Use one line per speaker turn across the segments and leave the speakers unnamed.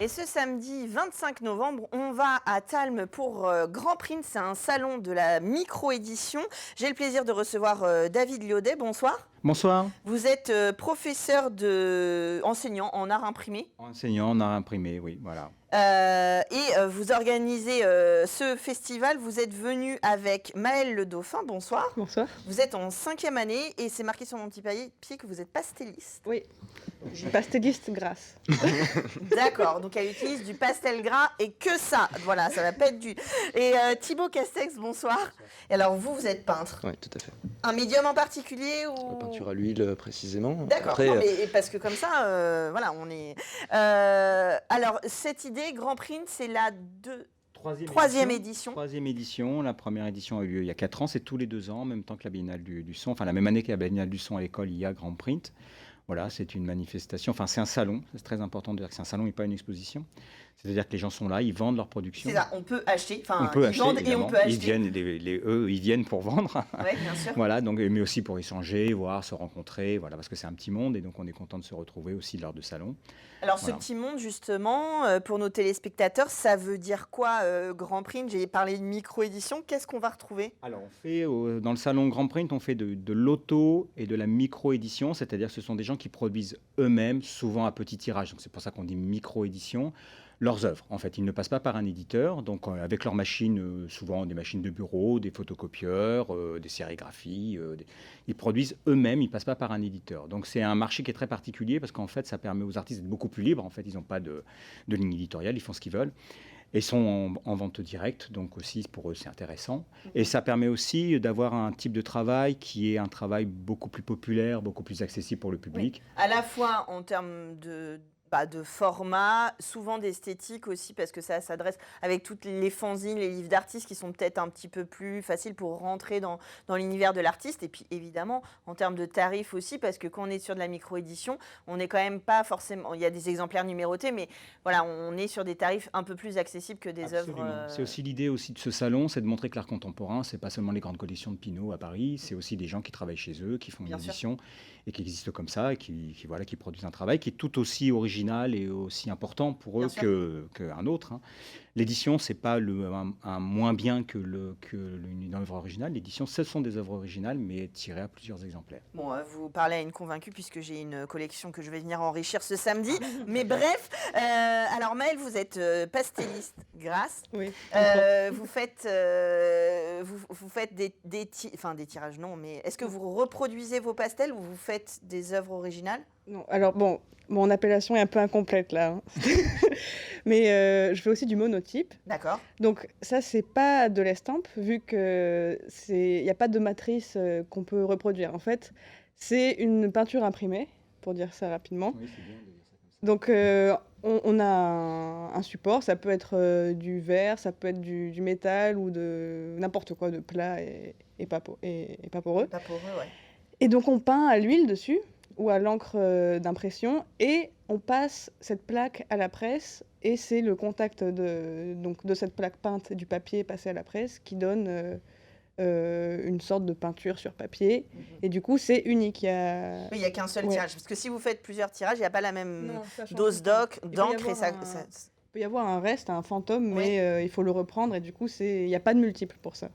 Et ce samedi 25 novembre, on va à Talmes pour Grand Print. C'est un salon de la micro-édition. J'ai le plaisir de recevoir David Liodet. Bonsoir.
Bonsoir.
Vous êtes enseignant en art imprimé.
Enseignant en art imprimé, oui, voilà.
Vous organisez ce festival. Vous êtes venu avec Maëlle Le Dauphin. Bonsoir.
Bonsoir.
Vous êtes en 5e année et c'est marqué sur mon petit pied que vous êtes pastelliste.
Oui, pastelliste grasse.
D'accord, donc elle utilise du pastel gras et que ça. Voilà, ça va pas être du... Et Thibaut Castex, bonsoir. Et alors vous êtes peintre.
Oui, tout à fait.
Un médium en particulier
La
ou...
peinture à l'huile, précisément.
D'accord,
Après,
non, mais parce que comme ça, voilà, on est... alors, cette idée, Grand Print, c'est la troisième édition.
Troisième édition. La première édition a eu lieu il y a 4 ans. C'est tous les 2 ans, en même temps que la Biennale du Son. Enfin, la même année que la Biennale du Son à l'école, il y a Grand Print. Voilà, c'est une manifestation. Enfin, c'est un salon. C'est très important de dire que c'est un salon et pas une exposition. C'est-à-dire que les gens sont là, ils vendent leur production.
C'est ça, on peut acheter. Enfin,
On peut
ils
acheter,
vendent et
évidemment.
on peut acheter.
Ils viennent, eux, ils viennent pour vendre.
Oui, bien sûr.
Voilà, donc, mais aussi pour échanger, voir, se rencontrer. Voilà, parce que c'est un petit monde et donc on est content de se retrouver aussi lors de salons.
Alors,
Voilà.
ce petit monde, justement, pour nos téléspectateurs, ça veut dire quoi, Grand Print? J'ai parlé de micro-édition. Qu'est-ce qu'on va retrouver?
Alors, on fait, dans le salon Grand Print, on fait de l'auto et de la micro-édition, c'est-à-dire que ce sont des gens qui produisent eux-mêmes, souvent à petit tirage. Donc, c'est pour ça qu'on dit micro-édition. Leurs œuvres, en fait, ils ne passent pas par un éditeur, donc avec leurs machines, souvent des machines de bureau, des photocopieurs, des sérigraphies, ils produisent eux-mêmes, ils ne passent pas par un éditeur. Donc c'est un marché qui est très particulier parce qu'en fait, ça permet aux artistes d'être beaucoup plus libres. En fait, ils n'ont pas de ligne éditoriale, ils font ce qu'ils veulent. Et ils sont en vente directe, donc aussi pour eux c'est intéressant. Et ça permet aussi d'avoir un type de travail qui est un travail beaucoup plus populaire, beaucoup plus accessible pour le public.
Oui. À la fois en termes de format, souvent d'esthétique aussi, parce que ça s'adresse avec toutes les fanzines, les livres d'artistes qui sont peut-être un petit peu plus faciles pour rentrer dans l'univers de l'artiste. Et puis évidemment, en termes de tarifs aussi, parce que quand on est sur de la micro-édition, on n'est quand même pas forcément... Il y a des exemplaires numérotés, mais voilà, on est sur des tarifs un peu plus accessibles que des œuvres...
C'est aussi l'idée aussi de ce salon, c'est de montrer que l'art contemporain, c'est pas seulement les grandes collections de Pinault à Paris, c'est aussi des gens qui travaillent chez eux, qui font une édition et qui existent comme ça, et qui produisent un travail qui est tout aussi original et aussi important pour eux qu'un autre. Hein. L'édition, c'est pas un moins bien que une œuvre originale. L'édition, ce sont des œuvres originales, mais tirées à plusieurs exemplaires.
Bon, vous parlez à une convaincue, puisque j'ai une collection que je vais venir enrichir ce samedi. Mais bref, alors Maëlle, vous êtes pastelliste grasse.
Oui.
Vous faites des tirages, non, mais est-ce que vous reproduisez vos pastels ou vous faites des œuvres originales?
Non, alors bon, mon appellation est un peu incomplète là. Hein. Mais je fais aussi du monotype.
D'accord.
Donc ça, c'est pas de l'estampe, vu qu'il n'y a pas de matrice qu'on peut reproduire. En fait, c'est une peinture imprimée, pour dire ça rapidement.
Oui, c'est bien de dire ça comme ça.
Donc on a un support, ça peut être du verre, ça peut être du métal ou de n'importe quoi, de plat et pas poreux.
Pas poreux, ouais.
Et donc on peint à l'huile dessus ou à l'encre d'impression et on passe cette plaque à la presse et c'est le contact de cette plaque peinte du papier passé à la presse qui donne une sorte de peinture sur papier. Et du coup, c'est unique.
Oui, il n'y a qu'un seul tirage. Parce que si vous faites plusieurs tirages, il n'y a pas la même dose d'encre.
Il peut y avoir un reste, un fantôme, mais il faut le reprendre et du coup, il n'y a pas de multiple pour ça.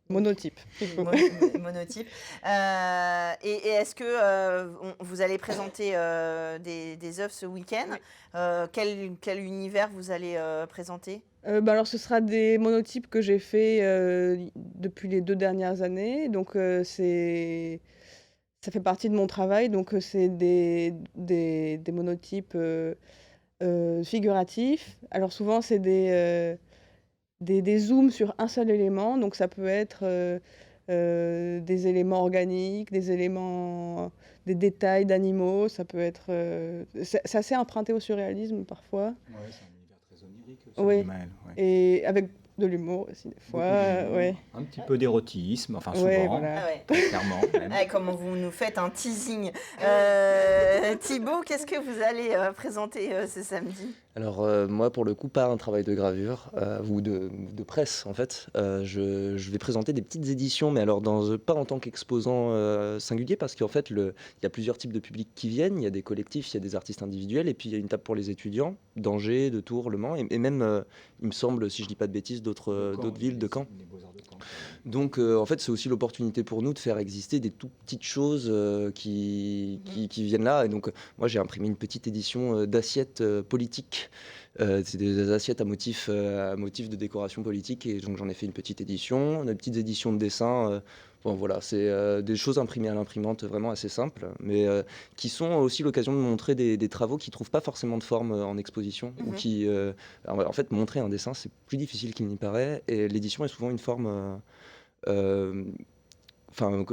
Monotype.
Monotype. Et est-ce que vous allez présenter des œuvres ce week-end? Quel univers vous allez présenter?
Alors, ce sera des monotypes que j'ai fait depuis les 2 dernières années. Donc, ça fait partie de mon travail. Donc, c'est des monotypes figuratifs. Alors, souvent, c'est des zooms sur un seul élément, donc ça peut être des éléments organiques, des détails d'animaux, ça peut être... c'est assez emprunté au surréalisme parfois.
Oui, c'est un univers très onirique aussi.
Oui,
Mal, ouais.
et avec de l'humour aussi des fois. Ouais.
Un petit peu d'érotisme, enfin souvent,
voilà.
clairement. Même.
Comment vous nous faites un teasing. Thibaut, qu'est-ce que vous allez présenter ce samedi?
Alors moi pour le coup pas un travail de gravure ou de presse en fait. Je vais présenter des petites éditions mais alors pas en tant qu'exposant singulier parce qu'en fait il y a plusieurs types de publics qui viennent, il y a des collectifs, il y a des artistes individuels et puis il y a une table pour les étudiants d'Angers, de Tours, Le Mans et même il me semble si je dis pas de bêtises d'autres villes de Caen.
Les Beaux-Arts de Caen.
Donc en fait c'est aussi l'opportunité pour nous de faire exister des tout petites choses qui viennent là et donc moi j'ai imprimé une petite édition d'assiettes politiques. C'est des assiettes à motif de décoration politique et donc j'en ai fait une petite édition, des petites éditions de dessin. Bon voilà, c'est des choses imprimées à l'imprimante vraiment assez simples, mais qui sont aussi l'occasion de montrer des travaux qui ne trouvent pas forcément de forme en exposition. Ou qui, alors, en fait, montrer un dessin, c'est plus difficile qu'il n'y paraît, et l'édition est souvent une forme, enfin,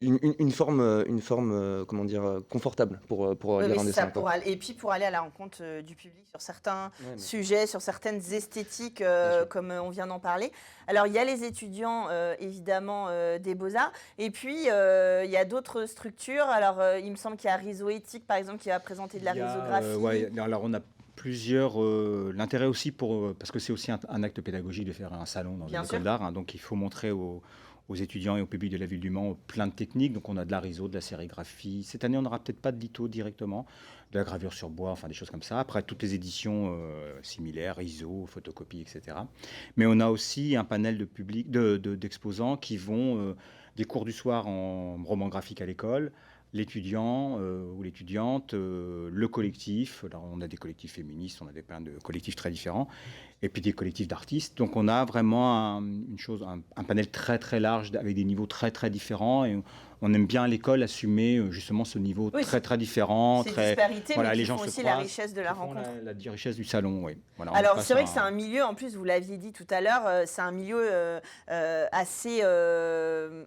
une forme comment dire, confortable pour
Oui,
lire
oui,
un
c'est
dessin.
ça,
Quoi.
et puis pour aller à la rencontre du public sur certains
Ouais, bien sûr.
sujets, sur certaines esthétiques,
Bien sûr.
comme on vient d'en parler. Alors, il y a les étudiants, évidemment, des Beaux-Arts, et puis il y a d'autres structures. Alors, il me semble qu'il y a Riso Éthique, par exemple, qui va présenter de la
Il y a,
risographie.
ouais, alors on a plusieurs. L'intérêt aussi parce que c'est aussi un acte pédagogique de faire un salon dans
Bien
une
sûr.
école d'art, hein, donc il faut montrer aux étudiants et au public de la ville du Mans plein de techniques. Donc on a de la riso, de la sérigraphie. Cette année, on n'aura peut-être pas de litho directement, de la gravure sur bois, enfin des choses comme ça. Après, toutes les éditions similaires, riso, photocopie, etc. Mais on a aussi un panel de public, d'exposants qui vont des cours du soir en roman graphique à l'école, l'étudiant ou l'étudiante, le collectif. Alors, on a des collectifs féministes, on a plein de collectifs très différents, et puis des collectifs d'artistes. Donc, on a vraiment un panel très très large avec des niveaux très très différents. Et on aime bien à l'école assumer justement ce niveau
Oui,
très très différent.
Ces
Très,
disparités,
voilà,
mais
les
qui
gens
font
se
aussi la
croisent,
richesse de la
qui font
rencontre.
la richesse du salon, oui. Voilà, on
Alors,
passe
c'est vrai que
un-
c'est un milieu, en plus, vous l'aviez dit tout à l'heure, c'est un milieu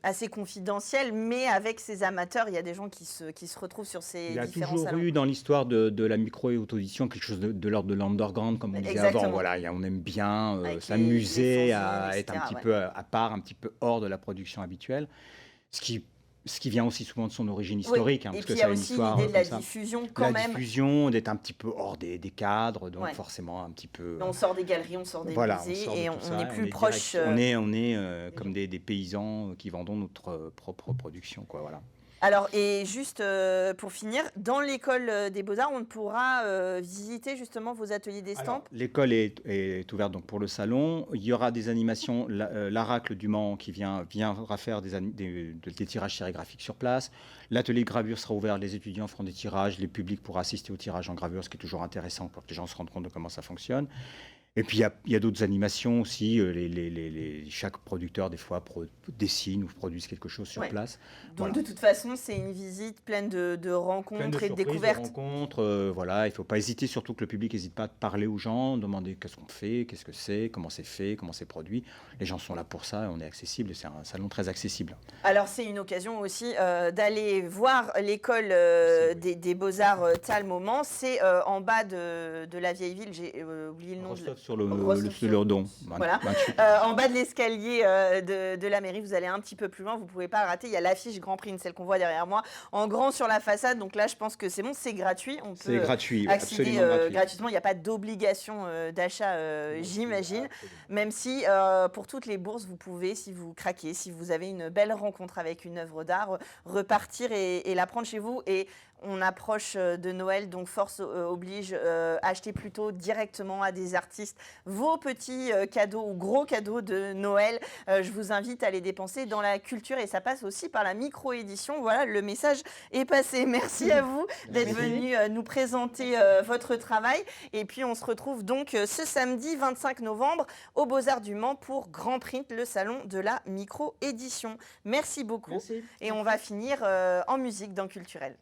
assez confidentiel, mais avec ses amateurs, il y a des gens qui se retrouvent sur ces
Il y a
différents
toujours
salons.
eu dans l'histoire de la micro et auto-édition quelque chose de l'ordre de l'underground, comme on disait
Exactement.
avant. Voilà, on aime bien
Avec les
s'amuser à
fanzines,
être un
etc.,
petit
ouais.
peu à part, un petit peu hors de la production habituelle, ce qui vient aussi souvent de son origine historique, hein,
Et
parce
puis
que
il y
ça
a
a une
aussi
histoire
l'idée de la
comme ça.
diffusion quand
La
même.
diffusion, d'être un petit peu hors des cadres, donc
Ouais.
forcément un petit peu.
On sort des galeries, on sort des
Voilà, on
musées
sort de
et
tout
on
ça,
est
et
plus proche.
on est comme des paysans qui vendons notre propre production, quoi, voilà.
Alors, et juste pour finir, dans l'école des Beaux-Arts, on pourra visiter justement vos ateliers d'estampes.
L'école est ouverte donc pour le salon. Il y aura des animations. L'Aracle du Mans qui viendra faire des tirages sérigraphiques sur place. L'atelier de gravure sera ouvert. Les étudiants feront des tirages. Les publics pourront assister au tirage en gravure, ce qui est toujours intéressant pour que les gens se rendent compte de comment ça fonctionne. Et puis il y a d'autres animations aussi. Chaque producteur, des fois, dessine ou produise quelque chose sur
Ouais.
place.
Donc,
Voilà.
de toute façon, c'est une visite pleine de rencontres
Plein de
et de
surprises,
découvertes.
de rencontres, voilà, il ne faut pas hésiter, surtout que le public n'hésite pas à parler aux gens, demander qu'est-ce qu'on fait, qu'est-ce que c'est, comment c'est fait, comment c'est produit. Les gens sont là pour ça, et on est accessible, et c'est un salon très accessible.
Alors, c'est une occasion aussi d'aller voir l'école des Beaux-Arts Talmont. C'est en bas de la vieille ville. J'ai oublié le nom.
Rostov sur le
Rostov-sur-le-Don.
Don,
Voilà.
28.
En bas de l'escalier de la mairie, vous allez un petit peu plus loin, vous ne pouvez pas rater. Il y a l'affiche Grand Prix, celle qu'on voit derrière moi, en grand sur la façade. Donc là, je pense que c'est bon, c'est gratuit. On
C'est
peut
gratuit,
accéder
absolument gratuit.
gratuitement. Il n'y a pas d'obligation d'achat, j'imagine.
Absolument.
Même si pour toutes les bourses, vous pouvez, si vous craquez, si vous avez une belle rencontre avec une œuvre d'art, repartir et la prendre chez vous. Et on approche de Noël, donc force oblige, acheter plutôt directement à des artistes vos petits cadeaux ou gros cadeaux de Noël. Je vous invite à les dépenser dans la culture et ça passe aussi par la micro-édition. Voilà, le message est passé. Merci à vous d'être venu nous présenter votre travail. Et puis on se retrouve donc ce samedi 25 novembre au Beaux-Arts du Mans pour Grand Print, le salon de la micro-édition. Merci beaucoup.
Merci.
Et on va finir en musique dans Culturel.